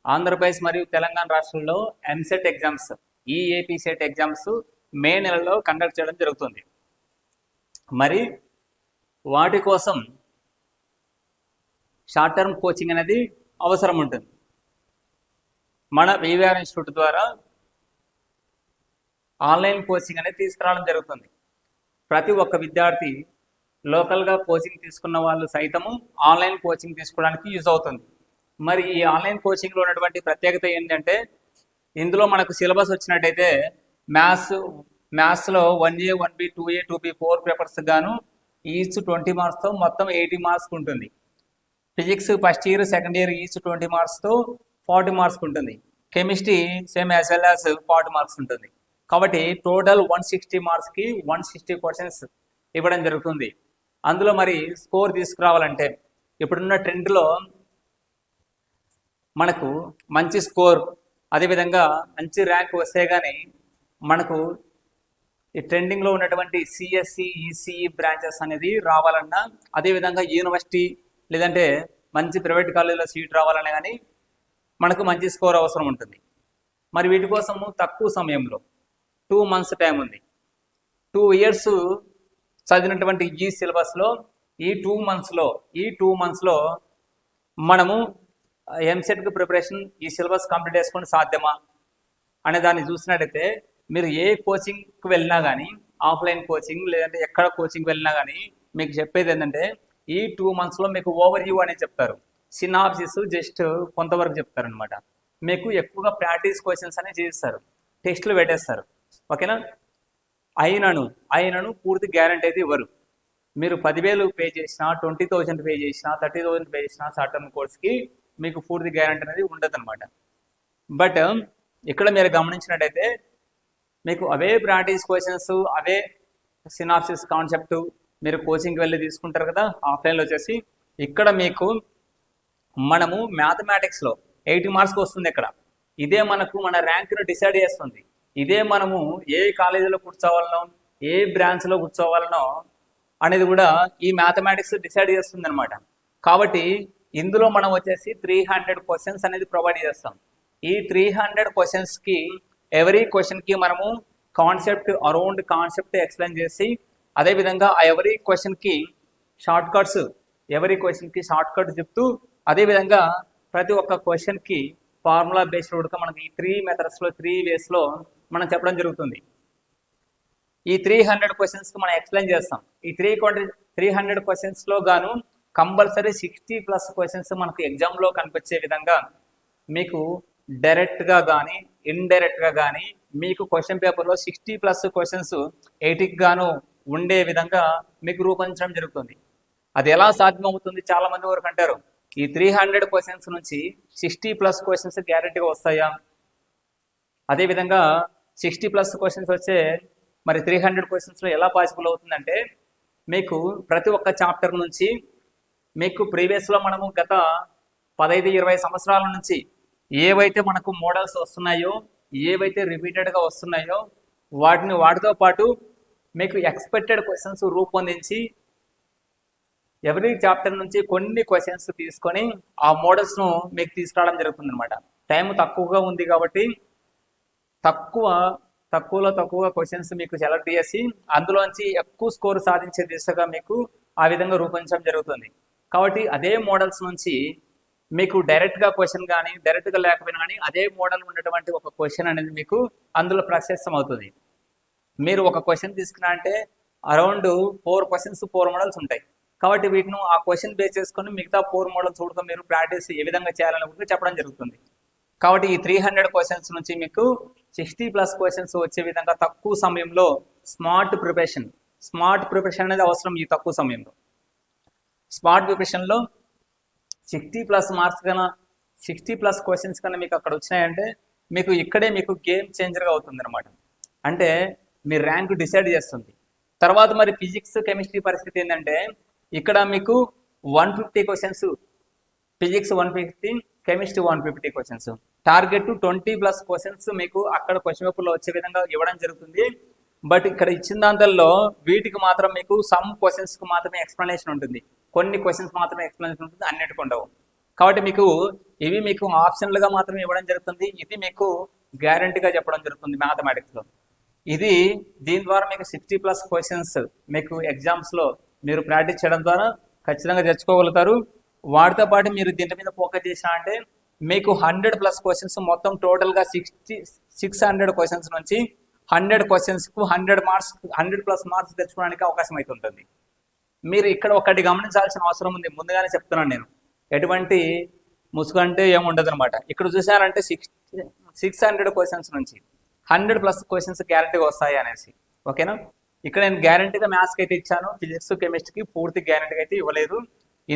ఆంధ్రప్రదేశ్ మరియు తెలంగాణ రాష్ట్రాల్లో EAMCET exams, AP set exams May నెలలో కండక్ట్ చేయడం జరుగుతుంది. మరి వాటి కోసం షార్ట్ టర్మ్ కోచింగ్ అనేది అవసరం ఉంటుంది. మన వివిఆర్ ఇన్స్టిట్యూట్ ద్వారా ఆన్లైన్ కోచింగ్ అనేది తీసుకురావడం జరుగుతుంది. ప్రతి ఒక్క విద్యార్థి లోకల్గా కోచింగ్ తీసుకున్న వాళ్ళు సైతము ఆన్లైన్ కోచింగ్ తీసుకోవడానికి యూజ్ అవుతుంది. మరి ఈ ఆన్లైన్ కోచింగ్లో ఉన్నటువంటి ప్రత్యేకత ఏంటంటే, ఇందులో మనకు సిలబస్ వచ్చినట్టయితే మ్యాథ్స్లో 1A 1B 2A 2B 4 papers గాను ఈచ్ 20 మార్క్స్తో మొత్తం 80 మార్క్స్ ఉంటుంది. Physics first year second year each 20 మార్క్స్తో 40 మార్క్స్ ఉంటుంది. Chemistry same as well as 40 marks ఉంటుంది. కాబట్టి టోటల్ 160 మార్క్స్కి 160 క్వశ్చన్స్ ఇవ్వడం జరుగుతుంది. అందులో మరి స్కోర్ తీసుకురావాలంటే ఇప్పుడున్న ట్రెండ్లో మనకు మంచి స్కోర్, అదేవిధంగా మంచి ర్యాంక్ వస్తే కానీ మనకు ఈ ట్రెండింగ్లో ఉన్నటువంటి సిఎస్సి ఈసీఈ బ్రాంచెస్ అనేది రావాలన్నా, అదేవిధంగా యూనివర్సిటీ లేదంటే మంచి ప్రైవేట్ కాలేజీలో సీట్ రావాలన్నా కానీ మనకు మంచి స్కోర్ అవసరం ఉంటుంది. మరి వీటి కోసము తక్కువ సమయంలో 2 months టైం ఉంది. 2 years చదివినటువంటి ఈ సిలబస్లో ఈ 2 monthsలో మనము ఎంసెట్కి ప్రిపరేషన్ ఈ సిలబస్ కంప్లీట్ చేసుకొని సాధ్యమా అనే దాన్ని చూసినట్టయితే, మీరు ఏ కోచింగ్కి వెళ్ళినా కానీ, ఆఫ్లైన్ కోచింగ్ లేదంటే ఎక్కడ కోచింగ్ వెళ్ళినా కానీ మీకు చెప్పేది ఏంటంటే, ఈ 2 monthsలో మీకు ఓవర్ వ్యూ అనేది చెప్తారు. సినాప్సిస్ జస్ట్ కొంతవరకు చెప్తారనమాట. మీకు ఎక్కువగా ప్రాక్టీస్ క్వశ్చన్స్ అనేవి చేస్తారు, టెస్టులు పెట్టేస్తారు. ఓకేనా? అయినను పూర్తి గ్యారంటీ అయితే ఇవ్వరు. మీరు 10,000 పే చేసినా, 20,000 పే చేసినా, 30,000 పే చేసినా షార్ట్ టర్మ్ కోర్స్కి మీకు పూర్తి గ్యారంటీ అనేది ఉండదు అనమాట. బట్ ఇక్కడ మీరు గమనించినట్టయితే మీకు అవే ప్రాక్టీస్ క్వశ్చన్స్, అవే సినాప్సిస్ కాన్సెప్ట్ మీరు కోచింగ్కి వెళ్ళి తీసుకుంటారు కదా ఆఫ్లైన్లో వచ్చేసి. ఇక్కడ మీకు మనము మ్యాథమెటిక్స్లో 80 మార్క్స్కి వస్తుంది. ఇక్కడ ఇదే మనకు మన ర్యాంక్ను డిసైడ్ చేస్తుంది. ఇదే మనము ఏ కాలేజీలో కూర్చోవాలనో, ఏ బ్రాంచ్లో కూర్చోవాలనో అనేది కూడా ఈ మ్యాథమెటిక్స్ డిసైడ్ చేస్తుంది అనమాట. కాబట్టి ఇందులో మనం వచ్చేసి 300 క్వశ్చన్స్ అనేది ప్రొవైడ్ చేస్తాం. ఈ 300 క్వశ్చన్స్కి ఎవరీ క్వశ్చన్కి మనము అరౌండ్ కాన్సెప్ట్ ఎక్స్ప్లెయిన్ చేసి, అదేవిధంగా ఎవరీ క్వశ్చన్కి షార్ట్ కట్ చెప్తూ, అదేవిధంగా ప్రతి ఒక్క క్వశ్చన్కి ఫార్ములా బేస్డ్ కూడా మనకి ఈ 3 మెథడ్స్లో 3 వేస్లో మనం చెప్పడం జరుగుతుంది. ఈ 300 క్వశ్చన్స్కి మనం ఎక్స్ప్లెయిన్ చేస్తాం. ఈ 300 క్వశ్చన్స్లో గాను కంపల్సరీ 60+ క్వశ్చన్స్ మనకు ఎగ్జామ్లో కనిపించే విధంగా మీకు డైరెక్ట్గా కానీ ఇండైరెక్ట్గా కానీ మీకు క్వశ్చన్ పేపర్లో 60+ క్వశ్చన్స్ 80కి గాను ఉండే విధంగా మీకు రూపొందించడం జరుగుతుంది. అది ఎలా సాధ్యమవుతుంది? చాలామంది వరకు అంటారు, ఈ 300 క్వశ్చన్స్ నుంచి 60+ క్వశ్చన్స్ గ్యారెంటీగా వస్తాయా? అదేవిధంగా 60+ క్వశ్చన్స్ వచ్చే మరి 300 క్వశ్చన్స్లో ఎలా పాసిబుల్ అవుతుందంటే, మీకు ప్రతి ఒక్క చాప్టర్ నుంచి మీకు ప్రీవియస్లో మనము గత 15-20 సంవత్సరాల నుంచి ఏవైతే మనకు మోడల్స్ వస్తున్నాయో, ఏవైతే రిపీటెడ్గా వస్తున్నాయో వాటితో పాటు మీకు ఎక్స్పెక్టెడ్ క్వశ్చన్స్ రూపొందించి ఎవరీ చాప్టర్ నుంచి కొన్ని క్వశ్చన్స్ తీసుకొని ఆ మోడల్స్ను మీకు తీసుకురావడం జరుగుతుంది అనమాట. టైం తక్కువగా ఉంది కాబట్టి తక్కువ క్వశ్చన్స్ మీకు సెలెక్ట్ చేసి అందులోంచి ఎక్కువ స్కోర్ సాధించే దిశగా మీకు ఆ విధంగా రూపొందించడం జరుగుతుంది. కాబట్టి అదే మోడల్స్ నుంచి మీకు డైరెక్ట్గా క్వశ్చన్ కానీ డైరెక్ట్గా లేకపోయినా కానీ అదే మోడల్ ఉన్నటువంటి ఒక క్వశ్చన్ అనేది మీకు అందులో ప్రశస్తం అవుతుంది. మీరు ఒక క్వశ్చన్ తీసుకున్నా అంటే అరౌండ్ 4 క్వశ్చన్స్ 4 మోడల్స్ ఉంటాయి. కాబట్టి వీటిని ఆ క్వశ్చన్ బేస్ చేసుకొని మిగతా 4 మోడల్స్ కూడా మీరు ప్రాక్టీస్ ఏ విధంగా చేయాలని కూడా చెప్పడం జరుగుతుంది. కాబట్టి ఈ 300 క్వశ్చన్స్ నుంచి మీకు 60+ క్వశ్చన్స్ వచ్చే విధంగా తక్కువ సమయంలో స్మార్ట్ ప్రిపరేషన్ అనేది అవసరం. ఈ తక్కువ సమయంలో స్మార్ట్ ప్రిపరేషన్లో 60+ మార్క్స్ కన్నా 60+ క్వశ్చన్స్ కన్నా మీకు అక్కడ వచ్చినాయంటే మీకు ఇక్కడే మీకు గేమ్ చేంజర్గా అవుతుంది అనమాట. అంటే మీ ర్యాంక్ డిసైడ్ చేస్తుంది. తర్వాత మరి ఫిజిక్స్ కెమిస్ట్రీ పరిస్థితి ఏంటంటే, ఇక్కడ మీకు 150 questions, physics 150, chemistry 150 questions. Target 20+ questions మీకు అక్కడ క్వశ్చన్ పేపర్లో వచ్చే విధంగా ఇవ్వడం జరుగుతుంది. బట్ ఇక్కడ ఇచ్చిన దాంట్లో వీటికి మాత్రం మీకు సమ్ క్వశ్చన్స్కి మాత్రమే ఎక్స్ప్లెనేషన్ ఉంటుంది, కొన్ని క్వశ్చన్స్ మాత్రమే ఎక్స్ప్లెనేషన్ ఉంటుంది, అన్నిటికి ఉండవు. కాబట్టి మీకు ఇవి మీకు ఆప్షనల్గా మాత్రమే ఇవ్వడం జరుగుతుంది. ఇది మీకు గ్యారంటీగా చెప్పడం జరుగుతుంది మ్యాథమెటిక్స్లో. ఇది దీని ద్వారా మీకు 60+ క్వశ్చన్స్ మీకు ఎగ్జామ్స్లో మీరు ప్రాక్టీస్ చేయడం ద్వారా ఖచ్చితంగా తెచ్చుకోగలుగుతారు. వాటితో పాటు మీరు దీని మీద ఫోకస్ చేసినా అంటే మీకు 100+ క్వశ్చన్స్ మొత్తం టోటల్గా 600 క్వశ్చన్స్ నుంచి 100 క్వశ్చన్స్కు 100 మార్క్స్ 100+ మార్క్స్ తెచ్చుకోవడానికి అవకాశం అయితే ఉంటుంది. మీరు ఇక్కడ ఒకటి గమనించాల్సిన అవసరం ఉంది, ముందుగానే చెప్తున్నాను నేను. ఎటువంటి ముసుగంటే ఏముండదు అనమాట. ఇక్కడ చూసారంటే 600 క్వశ్చన్స్ నుంచి 100+ క్వశ్చన్స్ గ్యారంటీగా వస్తాయి అనేసి, ఓకేనా. ఇక్కడ నేను గ్యారంటీగా మ్యాథ్స్కి అయితే ఇచ్చాను, ఫిజిక్స్ కెమిస్ట్రీకి పూర్తి గ్యారంటీగా అయితే ఇవ్వలేదు.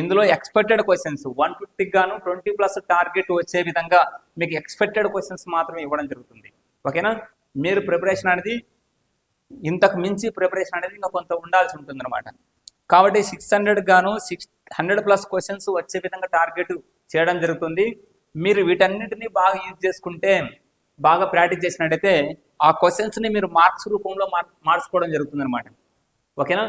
ఇందులో ఎక్స్పెక్టెడ్ క్వశ్చన్స్ 150 గాను 20+ టార్గెట్ వచ్చే విధంగా మీకు ఎక్స్పెక్టెడ్ క్వశ్చన్స్ మాత్రమే ఇవ్వడం జరుగుతుంది, ఓకేనా. మీరు ప్రిపరేషన్ అనేది ఇంతకు మించి ప్రిపరేషన్ అనేది ఇంకా కొంత ఉండాల్సి ఉంటుంది అనమాట. కాబట్టి 600 గాను 100+ క్వశ్చన్స్ వచ్చే విధంగా టార్గెట్ చేయడం జరుగుతుంది. మీరు వీటన్నిటిని బాగా యూజ్ చేసుకుంటే, బాగా ప్రాక్టీస్ చేసినట్టయితే ఆ క్వశ్చన్స్ని మీరు మార్క్స్ రూపంలో మార్చుకోవడం జరుగుతుంది అనమాట, ఓకేనా.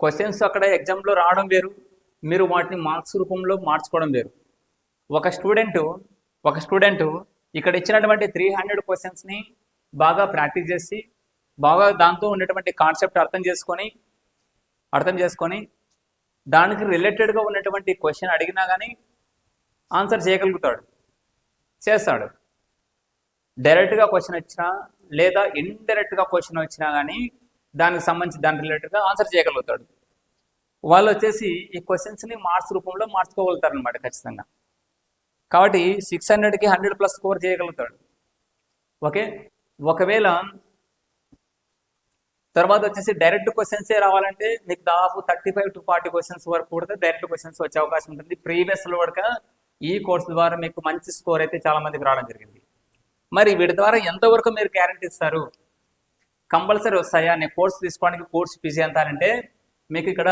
క్వశ్చన్స్ అక్కడ ఎగ్జామ్లో రావడం వేరు, మీరు వాటిని మార్క్స్ రూపంలో మార్చుకోవడం వేరు. ఒక స్టూడెంట్ ఇక్కడ ఇచ్చినటువంటి 300 క్వశ్చన్స్ని బాగా ప్రాక్టీస్ చేసి, బాగా దాంతో ఉండేటువంటి కాన్సెప్ట్ అర్థం చేసుకొని దానికి రిలేటెడ్గా ఉన్నటువంటి క్వశ్చన్ అడిగినా కానీ ఆన్సర్ చేయగలుగుతాడు, చేస్తాడు. డైరెక్ట్గా క్వశ్చన్ వచ్చినా లేదా ఇండైరెక్ట్గా క్వశ్చన్ వచ్చినా కానీ దానికి సంబంధించి దాని రిలేటెడ్గా ఆన్సర్ చేయగలుగుతాడు. వాళ్ళు వచ్చేసి ఈ క్వశ్చన్స్ని మార్క్స్ రూపంలో మార్చుకోగలుగుతారు అనమాట ఖచ్చితంగా. కాబట్టి 600కి 100+ స్కోర్ చేయగలుగుతాడు, ఓకే. ఒకవేళ తర్వాత వచ్చేసి డైరెక్ట్ క్వశ్చన్సే రావాలంటే మీకు దాదాపు 35 to 40 క్వశ్చన్స్ వరకు కూడా డైరెక్ట్ క్వశ్చన్స్ వచ్చే అవకాశం ఉంటుంది. ప్రీవియస్లో కూడా ఈ కోర్సు ద్వారా మీకు మంచి స్కోర్ అయితే చాలా మందికి రావడం జరిగింది. మరి వీటి ద్వారా ఎంతవరకు మీరు గ్యారంటీ ఇస్తారు? కంపల్సరీ వస్తాయా? నేను కోర్సు తీసుకోవడానికి కోర్సు ఫీజు ఎంత అంటే మీకు ఇక్కడ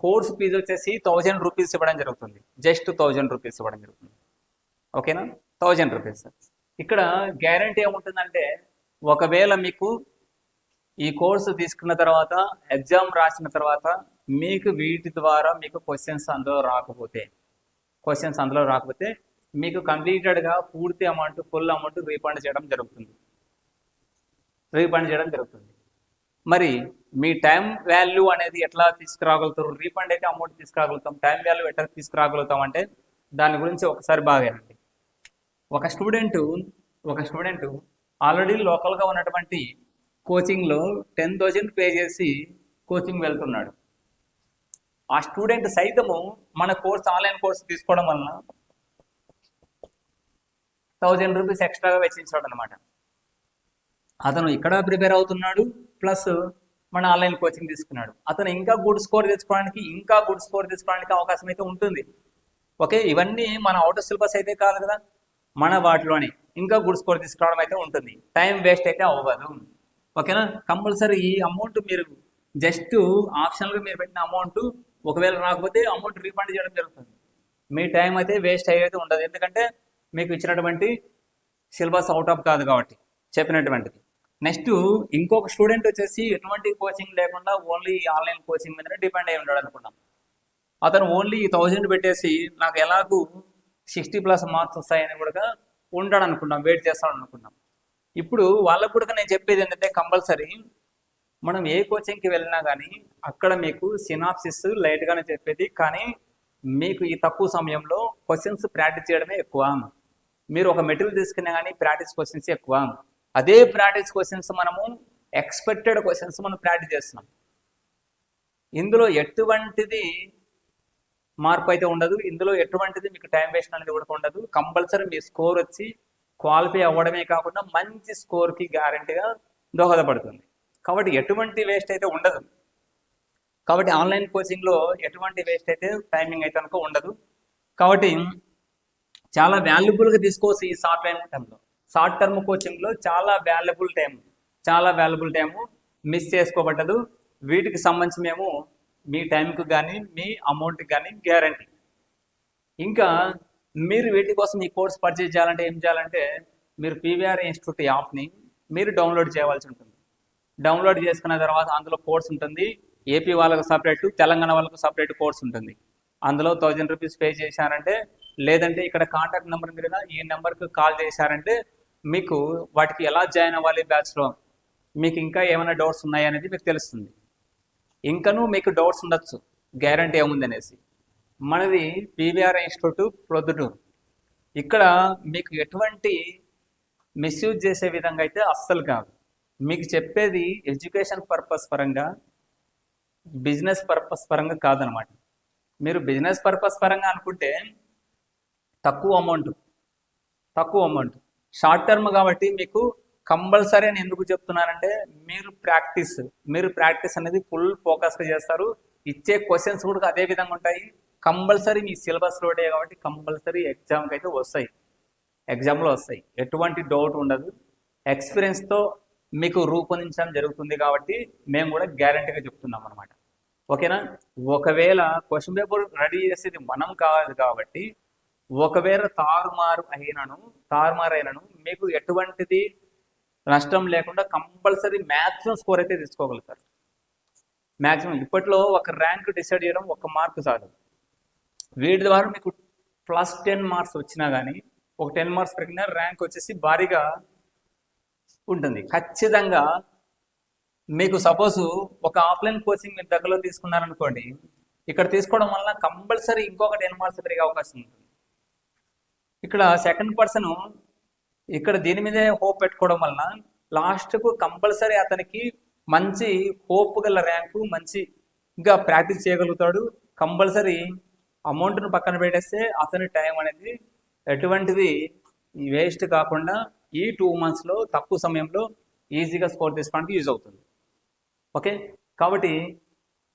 కోర్సు ఫీజు వచ్చేసి 1000 రూపీస్ ఇవ్వడం జరుగుతుంది, జస్ట్ 1000 రూపీస్ ఇవ్వడం జరుగుతుంది, ఓకేనా. 1000 రూపీస్. ఇక్కడ గ్యారంటీ ఏముంటుందంటే ఒకవేళ మీకు ఈ కోర్సు తీసుకున్న తర్వాత ఎగ్జామ్ రాసిన తర్వాత మీకు వీటి ద్వారా మీకు క్వశ్చన్స్ అందులో రాకపోతే మీకు కంప్లీటెడ్గా పూర్తి అమౌంట్ ఫుల్ అమౌంట్ రీఫండ్ చేయడం జరుగుతుంది. మరి మీ టైం వాల్యూ అనేది ఎట్లా తీసుకురాగలుగుతారు? రీఫండ్ అయితే అమౌంట్ తీసుకురాగలుగుతాం, టైం వాల్యూ ఎట్లా తీసుకురాగలుగుతాం అంటే దాని గురించి ఒకసారి బాగా వినండి. ఒక స్టూడెంట్ ఆల్రెడీ లోకల్గా ఉన్నటువంటి కోచింగ్లో 10,000 పే చేసి కోచింగ్ వెళ్తున్నాడు. ఆ స్టూడెంట్ సైతము మన ఆన్లైన్ కోర్సు తీసుకోవడం వలన 1000 రూపీస్ ఎక్స్ట్రాగా వెచ్చించాడు అనమాట. అతను ఇక్కడ ప్రిపేర్ అవుతున్నాడు, ప్లస్ మన ఆన్లైన్ కోచింగ్ తీసుకున్నాడు. అతను ఇంకా గుడ్ స్కోర్ తెచ్చుకోవడానికి అవకాశం అయితే ఉంటుంది, ఓకే. ఇవన్నీ మన అవుట్ ఆఫ్ సిలబస్ అయితే కాదు కదా, మన వాటిలోనే ఇంకా గుడ్ స్కోర్ తీసుకురావడం అయితే ఉంటుంది. టైం వేస్ట్ అయితే అవ్వదు, ఓకేనా. కంపల్సరీ ఈ అమౌంట్ మీరు జస్ట్ ఆప్షనల్గా మీరు పెట్టిన అమౌంట్ ఒకవేళ రాకపోతే అమౌంట్ రీఫండ్ చేయడం జరుగుతుంది. మీ టైం అయితే వేస్ట్ అయ్యేది ఉండదు, ఎందుకంటే మీకు ఇచ్చినటువంటి సిలబస్ అవుట్ ఆఫ్ కాదు కాబట్టి చెప్పినటువంటిది. నెక్స్ట్ ఇంకొక స్టూడెంట్ వచ్చేసి ఎటువంటి కోచింగ్ లేకుండా ఓన్లీ ఆన్లైన్ కోచింగ్ మీదనే డిపెండ్ అయి ఉన్నాడు అనుకున్నాం. అతను ఓన్లీ 1000 పెట్టేసి నాకు ఎలాగూ 60+ మార్క్స్ వస్తాయని కూడా ఉంటాడు అనుకున్నాం, వెయిట్ చేస్తాడు అనుకున్నాం. ఇప్పుడు వాళ్ళకు కూడా నేను చెప్పేది ఏంటంటే కంపల్సరీ మనం ఏ కోచింగ్కి వెళ్ళినా కానీ అక్కడ మీకు సినాప్సిస్ లైట్గానే చెప్పేది, కానీ మీకు ఈ తక్కువ సమయంలో క్వశ్చన్స్ ప్రాక్టీస్ చేయడమే ఎక్కువ. మీరు ఒక మెటీరియల్ తీసుకున్నా కానీ ప్రాక్టీస్ క్వశ్చన్స్ ఎక్కువ. అదే ప్రాక్టీస్ క్వశ్చన్స్ మనము ఎక్స్పెక్టెడ్ క్వశ్చన్స్ మనం ప్రాక్టీస్ చేస్తున్నాం. ఇందులో ఎటువంటిది మార్పు అయితే ఉండదు, ఇందులో ఎటువంటిది మీకు టైం వేస్ట్ అనేది కూడా ఉండదు. కంపల్సరీ మీ స్కోర్ వచ్చి క్వాలిఫై అవ్వడమే కాకుండా మంచి స్కోర్కి గ్యారంటీగా దోహదపడుతుంది. కాబట్టి ఎటువంటి వేస్ట్ అయితే ఉండదు. కాబట్టి ఆన్లైన్ కోచింగ్లో ఎటువంటి వేస్ట్ అయితే టైమింగ్ అయితే కనుక ఉండదు. కాబట్టి చాలా వాల్యుబుల్గా తీసుకోవచ్చు ఈ షార్ట్ టర్మ్ కోచింగ్లో చాలా వాల్యుబుల్ టైము మిస్ చేసుకోబట్టదు. వీటికి సంబంధించి మేము మీ టైంకి కానీ మీ అమౌంట్కి కానీ గ్యారంటీ. ఇంకా మీరు వీటి కోసం ఈ కోర్స్ పర్చేజ్ చేయాలంటే ఏం చేయాలంటే మీరు పీవీఆర్ ఇన్స్టిట్యూట్ యాప్ని మీరు డౌన్లోడ్ చేయవలసి ఉంటుంది. డౌన్లోడ్ చేసుకున్న తర్వాత అందులో కోర్స్ ఉంటుంది. ఏపీ వాళ్ళకు సపరేట్, తెలంగాణ వాళ్ళకు సపరేట్ కోర్స్ ఉంటుంది. అందులో 1000 రూపీస్ పే చేశారంటే లేదంటే ఇక్కడ కాంటాక్ట్ నెంబర్ ఉంది కదా, ఈ నెంబర్కి కాల్ చేశారంటే మీకు వాటికి ఎలా జాయిన్ అవ్వాలి బ్యాచ్లో, మీకు ఇంకా ఏమైనా డౌట్స్ ఉన్నాయా అనేది మీకు తెలుస్తుంది. ఇంకనూ మీకు డౌట్స్ ఉండొచ్చు గ్యారంటీ ఏముంది అనేసి. మనది పీవీఆర్ ఇన్స్టిట్యూట్ ప్రొద్దుటూరు. ఇక్కడ మీకు ఎటువంటి మిస్యూజ్ చేసే విధంగా అయితే అస్సలు కాదు. మీకు చెప్పేది ఎడ్యుకేషన్ పర్పస్ పరంగా, బిజినెస్ పర్పస్ పరంగా కాదనమాట. మీరు బిజినెస్ పర్పస్ పరంగా అనుకుంటే తక్కువ అమౌంట్ షార్ట్ టర్మ్ కాబట్టి మీకు కంపల్సరీ అని ఎందుకు చెప్తున్నానంటే మీరు ప్రాక్టీస్ అనేది ఫుల్ ఫోకస్గా చేస్తారు. ఇచ్చే క్వశ్చన్స్ కూడా అదే విధంగా ఉంటాయి. కంపల్సరీ మీ సిలబస్లో ఉంటాయి కాబట్టి కంపల్సరీ ఎగ్జామ్కి అయితే ఎగ్జామ్లో వస్తాయి. ఎటువంటి డౌట్ ఉండదు. ఎక్స్పీరియన్స్తో మీకు రూపొందించడం జరుగుతుంది కాబట్టి మేము కూడా గ్యారంటీగా చెప్తున్నాం అనమాట. ఓకేనా? ఒకవేళ క్వశ్చన్ పేపర్ రెడీ చేసేది మనం కాదు కాబట్టి ఒకవేళ తారుమారు అయినను మీకు ఎటువంటిది నష్టం లేకుండా కంపల్సరీ మ్యాక్సిమం స్కోర్ అయితే తీసుకోగలుగుతారు. మ్యాక్సిమం ఇప్పట్లో ఒక ర్యాంక్ డిసైడ్ చేయడం ఒక మార్క్ చాలు. వీటి ద్వారా మీకు +10 మార్క్స్ వచ్చినా కానీ ఒక 10 మార్క్స్ పెరిగిన ర్యాంక్ వచ్చేసి భారీగా ఉంటుంది. ఖచ్చితంగా మీకు సపోజ్ ఒక ఆఫ్లైన్ కోచింగ్ మీరు దగ్గరలో తీసుకున్నారనుకోండి, ఇక్కడ తీసుకోవడం వల్ల కంపల్సరీ ఇంకొక 10 మార్క్స్ పెరిగే అవకాశం ఉంటుంది. ఇక్కడ సెకండ్ పర్సన్ ఇక్కడ దీని మీదే హోప్ పెట్టుకోవడం వలన లాస్ట్కు కంపల్సరీ అతనికి మంచి హోప్ గల ర్యాంకు, మంచిగా ప్రాక్టీస్ చేయగలుగుతాడు. కంపల్సరీ అమౌంట్ను పక్కన పెట్టేస్తే అతని టైం అనేది ఎటువంటిది వేస్ట్ కాకుండా ఈ 2 monthsలో తక్కువ సమయంలో ఈజీగా స్కోర్ తీసుకోవడానికి యూజ్ అవుతుంది. ఓకే, కాబట్టి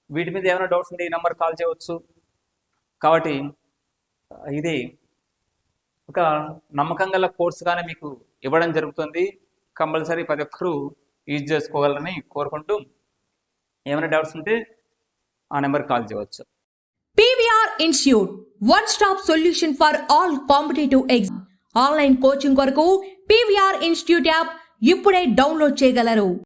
వీటి మీద ఏమైనా డౌట్స్ ఉంటే ఈ నెంబర్ కాల్ చేయవచ్చు. కాబట్టి ఇది ఒక నమ్మకం గల కోర్సుగానే మీకు ఇవ్వడం జరుగుతుంది. కంపల్సరీ ప్రతి ఒక్కరూ యూజ్ చేసుకోగలరని కోరుకుంటూ ఏమైనా డౌట్స్ ఉంటే ఆ నెంబర్ కాల్ చేయవచ్చు. PVR Institute, one stop solution for all competitive exams. Online coaching కొరకు PVR Institute యాప్ ఇప్పుడే డౌన్లోడ్ చేయగలరు.